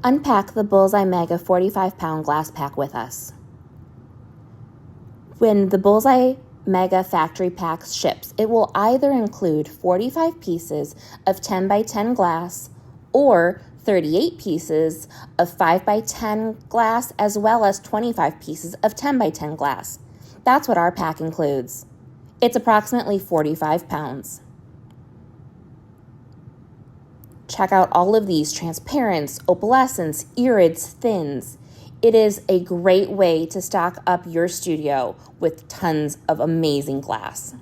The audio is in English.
Unpack the Bullseye Mega 45lb Glass Pack with us. When the Bullseye Mega factory pack ships, it will either include 45 pieces of 10 by 10 glass or 38 pieces of 5 by 10 glass, as well as 25 pieces of 10 by 10 glass. That's what our pack includes. It's approximately 45 pounds. Check out all of these: transparents, opalescents, irids, thins. It is a great way to stock up your studio with tons of amazing glass.